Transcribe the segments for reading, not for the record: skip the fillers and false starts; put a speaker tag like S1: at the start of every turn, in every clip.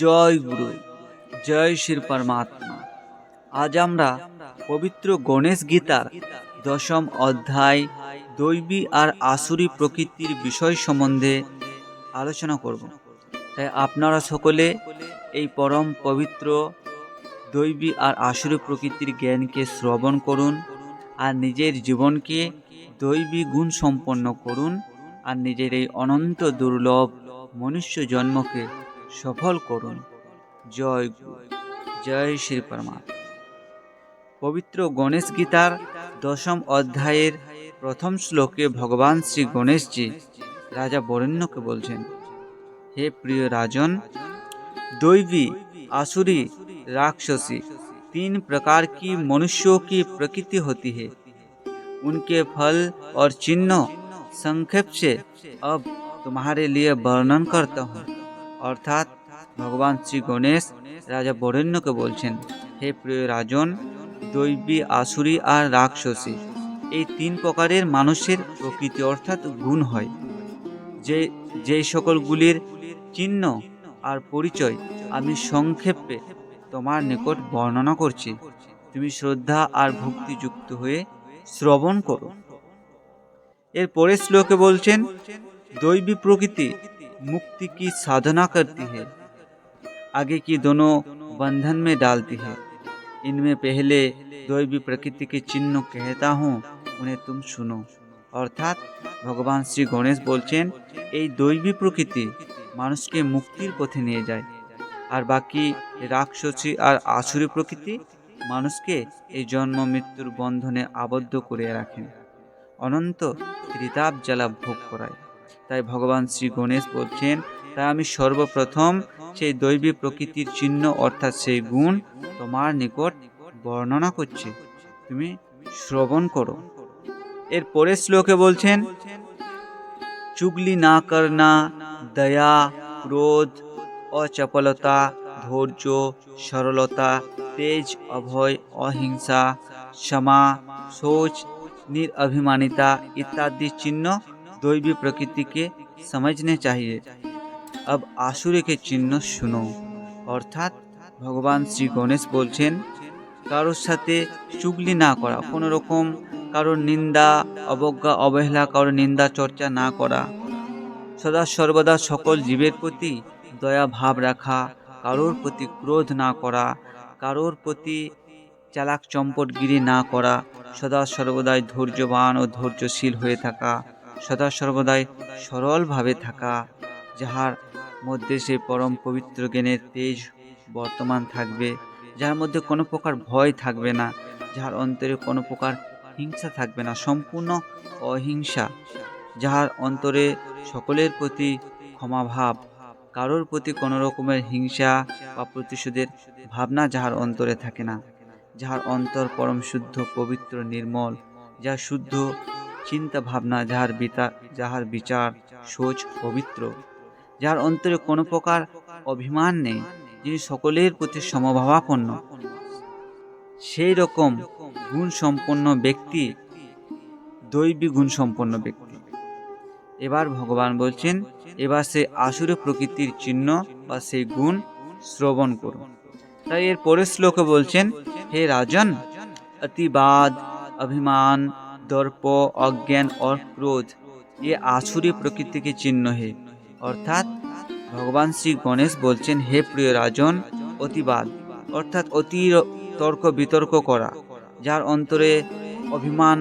S1: জয় গুরু, জয় শ্রী পরমাত্মা। আজ আমরা পবিত্র গণেশ গীতার দশম অধ্যায় দৈবী আর আসুরি প্রকৃতির বিষয় সম্বন্ধে আলোচনা করব। তাই আপনারা সকলে এই পরম পবিত্র দৈবী আর আসুরি প্রকৃতির জ্ঞানকে শ্রবণ করুন আর নিজের জীবনকে দৈবী গুণ সম্পন্ন করুন আর নিজের এই অনন্ত দুর্লভ মনুষ্য জন্মকে সফল করুন। জয় গুরু, জয় শ্রী পরমাত্মা। পবিত্র গণেশ গীতার দশম অধ্যায়ের প্রথম শ্লোকে ভগবান শ্রী গণেশজি রাজা বরেণ্যকে বলছেন, हे प्रिय राजन, दैवी, आसुरी, राक्षसी तीन प्रकार की मनुष्यों की प्रकृति होती है। उनके फल और चिन्ह संक्षेप से अब तुम्हारे लिए वर्णन करता हूँ। अर्थात भगवान श्री गणेश राजा बरेण्यকে বলছেন, হে প্রিয় রাজন, দৈবী, আসুরি আর রাক্ষসী এই তিন প্রকারের মানুষের প্রকৃতি অর্থাৎ গুণ হয়, যে যেই সকলগুলির চিহ্ন আর পরিচয় আমি সংক্ষেপে তোমার নিকট বর্ণনা করছি। তুমি শ্রদ্ধা আর ভক্তিযুক্ত হয়ে শ্রবণ করো। এর পরের শ্লোকে বলছেন, दैवी प्रकृति मुक्ति की साधना करती है, आगे की दोनों बंधन में डालती है। इनमें पहले दैवी प्रकृति के चिन्ह कहता हूँ, उन्हें तुम सुनो। অর্থাৎ ভগবান শ্রী গণেশ বলছেন, এই দৈবী প্রকৃতি মানুষকে মুক্তির পথে নিয়ে যায়, আর বাকি রাক্ষসী আর আসুরি প্রকৃতি মানুষকে এই জন্ম মৃত্যুর বন্ধনে আবদ্ধ করে রাখেন, অনন্ত ত্রিতাপ জ্বালা ভোগ করায়। তাই ভগবান শ্রী গণেশ বলছেন, তাই আমি সর্বপ্রথম সেই দৈবী প্রকৃতির চিহ্ন অর্থাৎ সেই গুণ তোমার নিকট বর্ণনা করছি, তুমি শ্রবণ করো। এর পরের শ্লোকে বলছেন, চুগলি না করনা, দয়া, ক্রোধ, অচপলতা, ধৈর্য, সরলতা, তেজ, অভয়, অহিংसा, क्षमा, सोच, निरअभिमानिता इत्यादि चिन्ह दैवी प्रकृति के समझने चाहिए। अब आसुरी के चिन्ह सुनो। অর্থাৎ ভগবান শ্রী গণেশ বলছেন, কারোর সাথে চুগলি না করা, কোনো রকম কারোর নিন্দা, অবজ্ঞা, অবহেলা, কারোর নিন্দা চর্চা না করা, সদা সর্বদা সকল জীবের প্রতি দয়া ভাব রাখা, কারোর প্রতি ক্রোধ না করা, কারোর প্রতি চালাক চম্পটগিরি না করা, সদা সর্বদাই ধৈর্যবান ও ধৈর্যশীল হয়ে থাকা, সদা সর্বদাই সরলভাবে থাকা, যাহার মধ্যে সেই পরম পবিত্র জ্ঞানের তেজ বর্তমান থাকবে, যার মধ্যে কোনো প্রকার ভয় থাকবে না, যাহার অন্তরে কোনো প্রকার হিংসা থাকবে না, সম্পূর্ণ অহিংসা, যাহার অন্তরে সকলের প্রতি ক্ষমাভাব, কারোর প্রতি কোনো রকমের হিংসা বা প্রতিশোধের ভাবনা যাহার অন্তরে থাকে না, যাহার অন্তর পরম শুদ্ধ, পবিত্র, নির্মল, যার শুদ্ধ চিন্তা ভাবনা, যাহার বিচার সোচ পবিত্র, যার অন্তরে কোনো প্রকার অভিমান নেই, যিনি সকলের প্রতি সমভাবাপন্ন, সেই রকম গুণ সম্পন্ন ব্যক্তি দৈবী গুণ সম্পন্ন ব্যক্তি। এবার ভগবান বলছেন, এবার সেই আসুরি প্রকৃতির চিহ্ন বা সেই গুণ শ্রবণ করুন। তাই এর পরের শ্লোকে বলছেন, হে রাজন, अतिवाद, अभिमान, दर्प, अज्ञान और क्रोध ये आसुरी प्रकृति के चिन्ह है। অর্থাৎ ভগবান শ্রী গণেশ বলছেন, হে প্রিয় রাজন, অতিবাদ অর্থাৎ অতি তর্ক বিতর্ক করা, যার অন্তরে অভিমান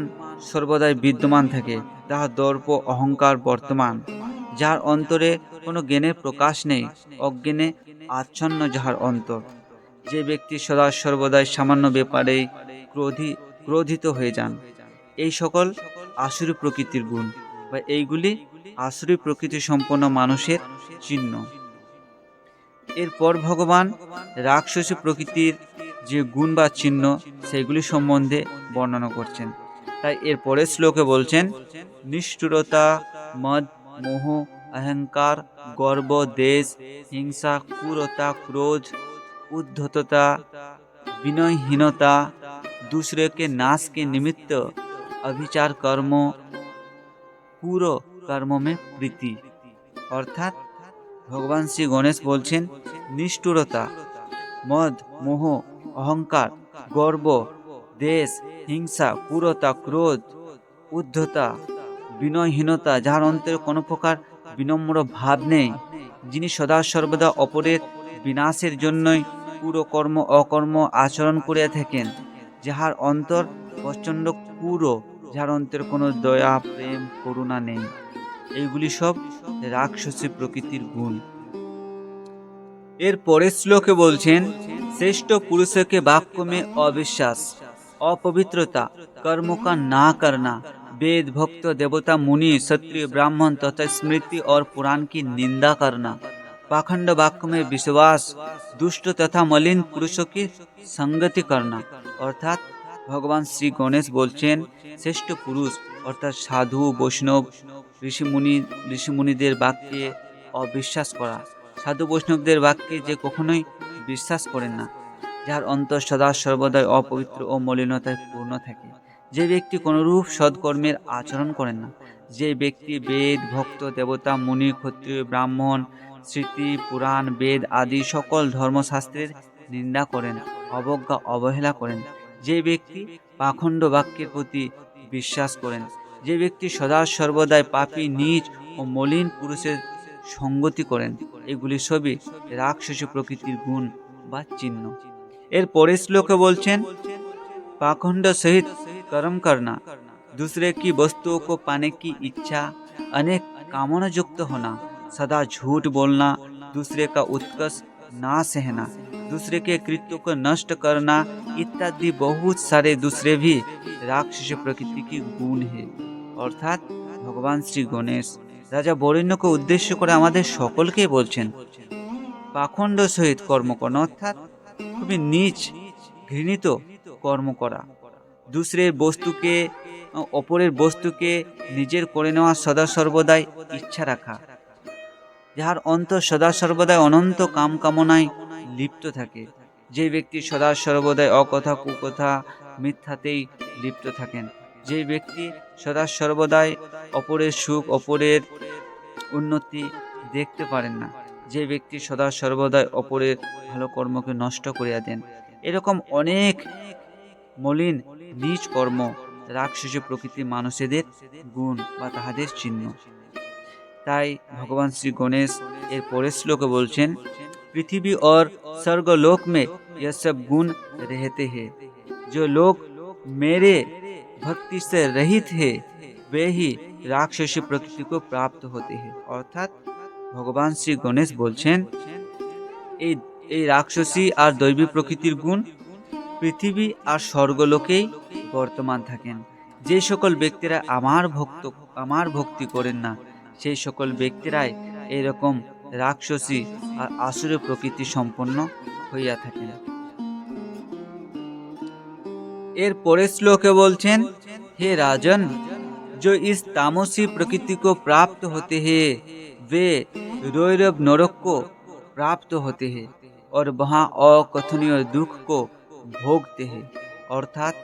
S1: সর্বদাই বিদ্যমান থাকে, তাহার দর্প অহংকার বর্তমান, যার অন্তরে কোনো জ্ঞানের প্রকাশ নেই, অজ্ঞানে আচ্ছন্ন যাহার অন্তর, যে ব্যক্তি সদা সর্বদাই সামান্য ব্যাপারেই ক্রোধিত হয়ে যান, এই সকল আসুরি প্রকৃতির গুণ বা এইগুলি আসুরি প্রকৃতি সম্পন্ন মানুষের চিহ্ন। এরপর ভগবান রাক্ষসী প্রকৃতির যে গুণ বা চিহ্ন সেগুলি সম্বন্ধে বর্ণনা করছেন। তাই এর পরের শ্লোকে বলছেন, নিষ্ঠুরতা, মদ, মোহ, अहंकार, गर्व, देश, हिंसा, क्रूरता, क्रोध, उद्धतता, विनयहीनता, दूसरे के नाश के निमित्त अभिचार कर्म, पूर्व कर्म में प्रीति। অর্থাৎ ভগবান শ্রী গণেশ বলছেন নিষ্ঠুরতা, মদ, মোহ, অহংকার, গর্ব, দেশ, হিংসা, ক্রূরতা, ক্রোধ, উদ্ধতা, বিনয়হীনতা, যার অন্তরে কোনো প্রকার বিনম্র ভাব নেই, যিনি সদা সর্বদা অপরের বিনাশের জন্যই কুরকর্ম অকর্ম আচরণ করিয়া থাকেন, যাহার অন্তর প্রচণ্ড ক্রূর, যার অন্তরে কোনো দয়া প্রেম করুণা নেই, এইগুলি সব রাক্ষসী প্রকৃতির গুণ। এর পরের শ্লোকে বলছেন श्रेष्ठ पुरुषों के वाक्य में अविश्वास, अपवित्रता, कर्म का ना करना, वेद भक्त देवता मुनि क्षत्रिय ब्राह्मण तथा स्मृति और पुराण की निंदा करना, पाखंड वाक्य में विश्वास, दुष्ट तथा मलिन पुरुषों की संगति करना। अर्थात भगवान श्री गणेश बोलছেন শ্রেষ্ঠ পুরুষ অর্থাৎ সাধু বৈষ্ণব ঋষিমুনিদের বাক্যে অবিশ্বাস করা, সাধু বৈষ্ণবদের বাক্যে যে কখনোই বিশ্বাস করেন না, যার অন্তর সদা সর্বদাই অপবিত্র ও মলিনতায় পূর্ণ থাকে, যে ব্যক্তি কোনরূপ সৎকর্মের আচরণ করেন না, যে ব্যক্তি বেদ ভক্ত দেবতা মুনি ক্ষত্রিয় ব্রাহ্মণ স্মৃতি পুরাণ বেদ আদি সকল ধর্মশাস্ত্রের নিন্দা করেন, অবজ্ঞা অবহেলা করেন, যে ব্যক্তি পাখণ্ড বাক্যের প্রতি বিশ্বাস করেন, যে ব্যক্তি সদা সর্বদাই পাপী নীচ ও মলিন পুরুষের সঙ্গতি করেন, এগুলি সবই রাক্ষসী প্রকৃতির গুণ বা চিহ্ন। এর পরের শ্লোকে বলছেন पाखंड सहित कर्म करना, दूसरे की वस्तुओं को पाने की इच्छा, अनेक कामना युक्त होना, सदा झूठ बोलना, दूसरे का उत्कर्ष ना सहना, दूसरे के कृत्यों को नष्ट करना इत्यादि बहुत सारे दूसरे भी राक्षसी प्रकृति की गुण है। अर्थात भगवान श्री गणेश राजा बरेण्य को उद्देश्य করে আমাদের সকলকে বলছেন পাখণ্ড সহিত কর্ম করা, অর্থাৎ খুবই নীচ ঘৃণিত কর্ম করা, দুসরের বস্তুকে অপরের বস্তুকে নিজের করে নেওয়া, সদা সর্বদাই ইচ্ছা রাখা, যাহার অন্তর সদা সর্বদাই অনন্ত কাম কামনায় লিপ্ত থাকে, যে ব্যক্তি সদা সর্বদাই অকথা কুকথা মিথ্যাতেই লিপ্ত থাকেন, যে ব্যক্তি সদা সর্বদাই অপরের সুখ অপরের উন্নতি দেখতে পারেন না, যে ব্যক্তি সদা সর্বদাই অপরের ভালো কর্মকে নষ্ট করিয়া দেন, এরকম অনেক মলিন নীচ কর্ম রাক্ষসী প্রকৃতির মানুষদের গুণ বা তাহাদের চিহ্ন। তাই ভগবান শ্রী গণেশ এর পরের শ্লোকে বলছেন पृथ्वी और स्वर्गलोक में यह सब गुण रहते हैं, जो लोग मेरे भक्ति से रहित है वे ही राक्षसी प्रकृति को प्राप्त होते हैं। अर्थात भगवान श्री गणेश बोलছেন এই রাক্ষসী আর দৈবী প্রকৃতির গুণ পৃথিবী আর স্বর্গলোকেই বর্তমান থাকেন। যে সকল ব্যক্তিরা আমার ভক্তি করেন না, সেই সকল ব্যক্তিরাই এরকম রাক্ষসী আর আসুরের প্রকৃতি সম্পন্ন হইয়া থাকেন। এর পরের শ্লোকে বলছেন हे राजन, जो इस तामसी प्रकृति को प्राप्त होते हैं वे रौरव नरक को प्राप्त होते हैं और वहाँ अकथनीय दुख को भोगते हैं। अर्थात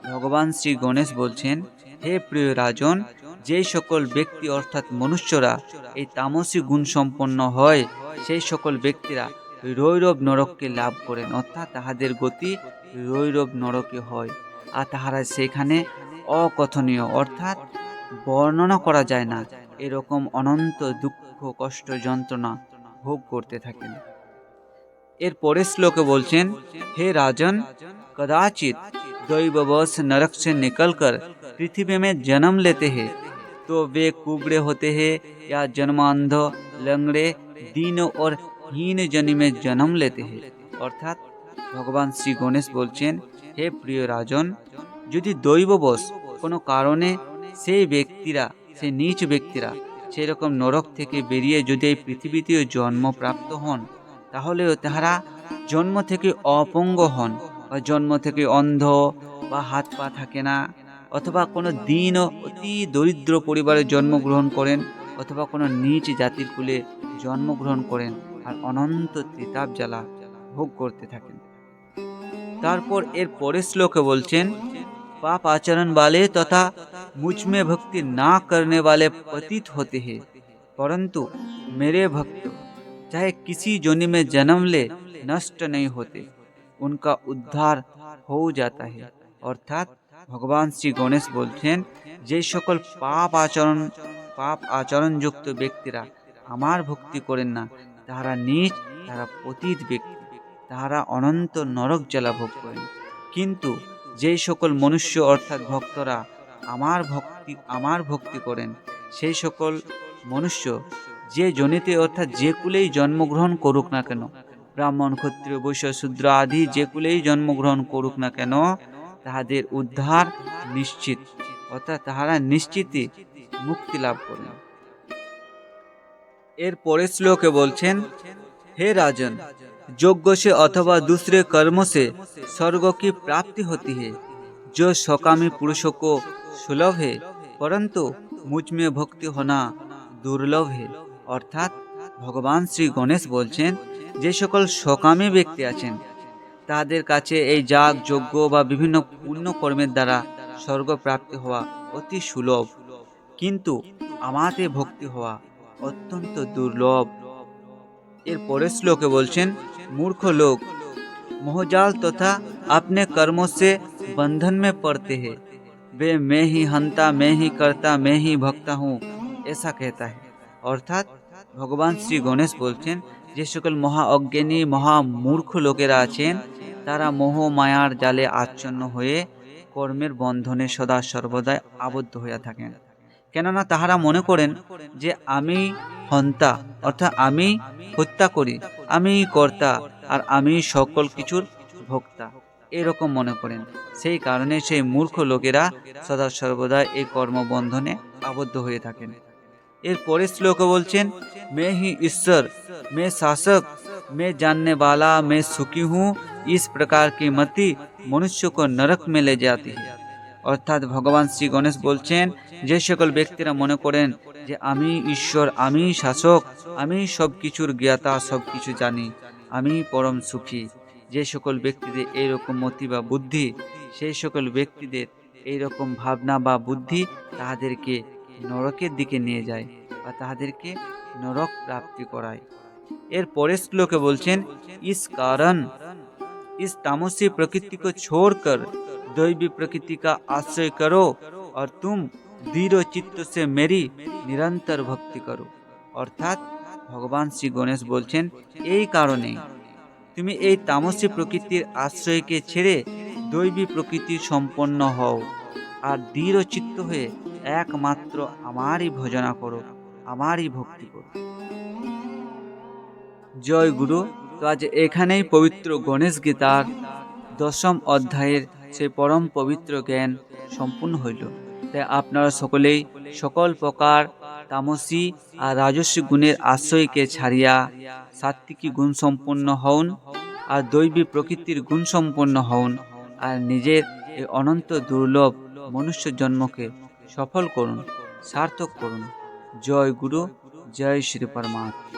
S1: भगवान श्री गणेश बोलছেন हे प्रिय राजन, যে সকল ব্যক্তি অর্থাৎ মনুষ্যরা এই তামসী গুণ সম্পন্ন হয়, সেই সকল ব্যক্তিরা রৌরব নরককে লাভ করেন, অর্থাৎ তাহাদের গতি রৌরব নরকে হয়, আর তাহারা সেখানে অকথনীয় অর্থাৎ বর্ণনা করা যায় না এরকম অনন্ত দুঃখ কষ্ট যন্ত্রণা ভোগ করতে থাকেন। এর পরের শ্লোকে বলছেন हे राजन, कदाचित दैववश नरक से निकलकर पृथ्वी में जन्म लेते हैं तो वे कुबड़े होते हैं या जन्मांध लंगड़े दीन और हीन जनी में जन्म लेते हैं। अर्थात भगवान श्री गणेश बोलছেন हे प्रिय राजन, যদি দৈববশ কোনো কারণে সেই ব্যক্তিরা সেই নীচ ব্যক্তিরা সেই রকম নরক থেকে বেরিয়ে যদি এই পৃথিবীতে জন্ম প্রাপ্ত হন, তাহলে তাহারা জন্ম থেকে অপঙ্গ হন বা জন্ম থেকে অন্ধ বা হাত পা থাকে না, অথবা কোনো দীন অতি দরিদ্র পরিবারে জন্মগ্রহণ করেন, অথবা কোনো নীচ জাতির কুলে জন্মগ্রহণ করেন আর অনন্ত ত্রিতাপ জ্বালা ভোগ করতে থাকেন। তারপর এর পরের শ্লোকে বলছেন पाप आचरण वाले तथा मुझ में भक्ति ना करने वाले पतित होते हैं, परंतु मेरे भक्त चाहे किसी जोनि में जन्म ले नष्ट नहीं होते, उनका उद्धार हो जाता है। অর্থাৎ ভগবান শ্রী গণেশ বলছেন, যে সকল পাপ আচরণযুক্ত ব্যক্তিরা আমার ভক্তি করেন না, তারা পতিত ব্যক্তি, তাহারা অনন্ত নরক জ্বালা ভোগ করেন। কিন্তু যেই সকল মনুষ্য অর্থাৎ ভক্তরা আমার ভক্তি করেন, সেই সকল মনুষ্য যে জনিতে অর্থাৎ যে কুলেই জন্মগ্রহণ করুক না কেন, ব্রাহ্মণ ক্ষত্রিয় বৈশ্য শূদ্র আদি যে কুলেই জন্মগ্রহণ করুক না কেন, তাহাদের উদ্ধার নিশ্চিত, অর্থাৎ তাহারা নিশ্চিতই মুক্তি লাভ করেন। এর পরের শ্লোকে বলছেন, हे राजन, यज्ञ से अथवा दूसरे कर्मों से स्वर्ग की प्राप्ति होती है, जो सकामी पुरुषों को सुलभ है, परंतु मुझ में भक्ति होना दुर्लभ है। অর্থাৎ ভগবান শ্রী গণেশ বলছেন, যে সকল সকামী ব্যক্তি আছেন তাদের কাছে এই যাগ যজ্ঞ বা বিভিন্ন পুণ্য কর্মের দ্বারা স্বর্গ প্রাপ্তি হওয়া অতি সুলভ, কিন্তু আমাতে ভক্তি হওয়া অত্যন্ত দুর্লভ। এর পরের শ্লোকে বলছেন, मूर्ख लोग मोहजाल तथा अपने कर्मों से बंधन में पड़ते हैं, वे मैं ही हंता, मैं ही करता, मैं ही भक्ता हूँ ऐसा कहता है। অর্থাৎ ভগবান শ্রী গণেশ বলছেন, যে সকল মহা অজ্ঞানী মহা মূর্খ লোকেরা আছেন, তারা মোহ মায়ার জালে আচ্ছন্ন হয়ে কর্মের বন্ধনে সদা সর্বদাই আবদ্ধ হইয়া থাকেন। কেননা তাহারা মনে করেন যে আমি হন্তা, অর্থাৎ আমি হত্যা করি, আমি কর্তা, আর আমি সকল কিছুর ভোক্তা, এরকম মনে করেন। সেই কারণে সেই মূর্খ লোকেরা সদা সর্বদা এই কর্মবন্ধনে আবদ্ধ হয়ে থাকেন। এর পরের শ্লোকে বলছেন, मैं ही ईश्वर, मैं शासक, मैं जानने वाला, मैं सुखी हूँ, इस प्रकार की मति मनुष्य को नरक में ले जाती है। অর্থাৎ ভগবান শ্রী গণেশ বলছেন, যে সকল ব্যক্তিরা মনে করেন যে আমি ঈশ্বর, আমি শাসক, আমি সব কিছুর জ্ঞাতা, সব কিছু জানি, আমি পরম সুখী, যে সকল ব্যক্তিদের এইরকম মতি বা বুদ্ধি, সেই সকল ব্যক্তিদের এইরকম ভাবনা বা বুদ্ধি তাহাদেরকে নরকের দিকে নিয়ে যায় বা তাহাদেরকে নরক প্রাপ্তি করায়। এর পরের শ্লোকে বলছেন, इस कारण इस तामसी प्रकृति को छोड़कर दैवी प्रकृति का आश्रय करो और तुम दृढ़ चित्त से मेरी निरंतर भक्ति करो। অর্থাৎ ভগবান শ্রী গণেশ বলছেন, এই কারণে তুমি এই তামসী প্রকৃতির আশ্রয়কে ছেড়ে দৈবী প্রকৃতি সম্পন্ন হও আর দৃঢ় চিত্ত হয়ে একমাত্র আমারই ভজনা করো, আমারই ভক্তি করো। জয় গুরু। তো আজ এখানেই পবিত্র গণেশ গীতার 10ম অধ্যায়ের সেই পরম পবিত্র জ্ঞান সম্পূর্ণ হইল। তাই আপনারা সকলেই সকল প্রকার তামসী আর রাজস্বী গুণের আশ্রয়কে ছাড়িয়া সাত্ত্বিকী গুণ সম্পন্ন হউন আর দৈবী প্রকৃতির গুণ সম্পন্ন হউন আর নিজের এই অনন্ত দুর্লভ মনুষ্য জন্মকে সফল করুন, সার্থক করুন। জয় গুরু, জয় শ্রী পরমাত্মা।